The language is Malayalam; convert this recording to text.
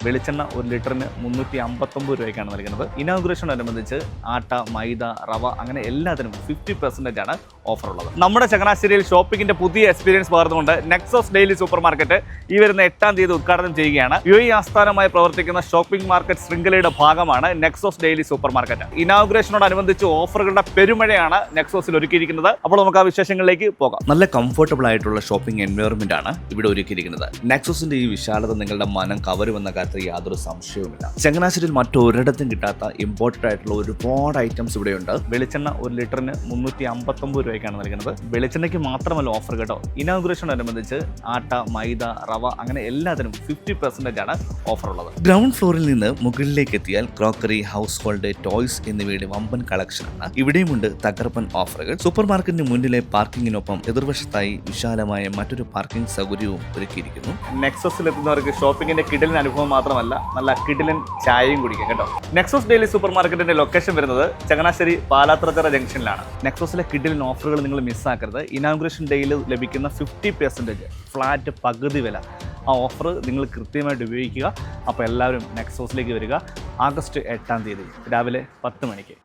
വെളിച്ചെണ്ണ 1 ലിറ്ററിന് 359 രൂപയ്ക്കാണ് നൽകുന്നത്. ഇനോഗ്രേഷനോടനുബന്ധിച്ച് ആട്ട, മൈദ, റവ അങ്ങനെ എല്ലാത്തിനും 50% ആണ് ഓഫർ ഉള്ളത്. നമ്മുടെ ചങ്ങനാശ്ശേരിയിൽ ഷോപ്പിംഗിന്റെ പുതിയ എക്സ്പീരിയൻസ് പകർന്നുകൊണ്ട് നെക്സോസ് ഡെയിലി സൂപ്പർ മാർക്കറ്റ് ഈ വരുന്ന 8-ാം തീയതി ഉദ്ഘാടനം ചെയ്യുകയാണ്. UAE ആസ്ഥാനമായി പ്രവർത്തിക്കുന്ന ഷോപ്പിംഗ് മാർക്കറ്റ് ശൃംഖലയുടെ ഭാഗമാണ് നെക്സോസ് ഡെയിലി സൂപ്പർ മാർക്കറ്റ്. ഇനോഗ്രേഷനോടനുബന്ധിച്ച് ഓഫറുകളുടെ പെരുമഴയാണ് നെക്സോസിൽ ഒരുക്കിയിരിക്കുന്നത്. അപ്പോൾ നമുക്ക് ആ വിശേഷങ്ങളിലേക്ക് പോകാം. നല്ല കംഫർട്ടബിൾ ആയിട്ടുള്ള ഷോപ്പിംഗ് എൻവയോൺമെന്റ് ആണ് ഇവിടെ ഒരുക്കിയിരിക്കുന്നത്. നെക്സോസിന്റെ ഈ വിശാലത നിങ്ങളുടെ മനം കവരുമെന്ന കാര്യത്തിൽ യാതൊരു സംശയവുമില്ല. ചങ്ങനാശ്ശേരിയിൽ മറ്റൊരിടത്തും കിട്ടാത്ത ഇമ്പോർട്ടഡ് ആയിട്ടുള്ള ഒരുപാട് ഐറ്റംസ് ഇവിടെയുണ്ട്. വെളിച്ചെണ്ണ 1 ലിറ്ററിന് 359 രൂപയ്ക്കാണ് നൽകുന്നത്. വെളിച്ചെണ്ണയ്ക്ക് മാത്രമല്ല ഓഫർ കേട്ടോ. ഇനോഗ്രേഷനോടനുബന്ധിച്ച് ആട്ട, മൈദ, റവ അങ്ങനെ എല്ലാത്തിനും 50% ആണ് ഓഫർ ഉള്ളത്. ഗ്രൗണ്ട് ഫ്ലോറിൽ നിന്ന് മുകളിലേക്ക് എത്തിയാൽ ക്രോക്കറി, ഹൗസ് ഹോൾഡ്, ടോയ്സ് എന്നിവയുടെ വമ്പൻ കളക്ഷനാണ്. ഇവിടെയുമുണ്ട് തകർപ്പൻ ഓഫറുകൾ. സൂപ്പർ മാർക്കറ്റിന് മുന്നിലെ പാർക്കിങ്ങിനൊപ്പം എതിർവശത്തായി വിശാലമായ മറ്റൊരു പാർക്കിംഗ് സൗകര്യവും ഒരുക്കിയിരിക്കുന്നു. നെക്സസിൽ എത്തുന്നവർക്ക് ഷോപ്പിംഗിന്റെ കിടിലൻ അനുഭവം മാത്രമല്ല, നല്ല കിടിലൻ ചായയും കുടിക്കാം കേട്ടോ. നെക്സോസ് ഡെയിലി സൂപ്പർ മാർക്കറ്റിന്റെ ലൊക്കേഷൻ വരുന്നത് ചങ്ങനാശ്ശേരി പാലാത്രത്തറ ജംഗ്ഷനിലാണ്. നെക്സോസിലെ കിടിലൻ ഓഫറുകൾ നിങ്ങൾ മിസ്സാക്കരുത്. ഇനോഗ്രേഷൻ ഡേയിൽ ലഭിക്കുന്ന 50% ഫ്ലാറ്റ് പകുതി വില, ആ ഓഫർ നിങ്ങൾ കൃത്യമായിട്ട് ഉപയോഗിക്കുക. അപ്പോൾ എല്ലാവരും നെക്സോസിലേക്ക് വരിക. ആഗസ്റ്റ് 8-ാം തീയതി രാവിലെ 10 മണിക്ക്.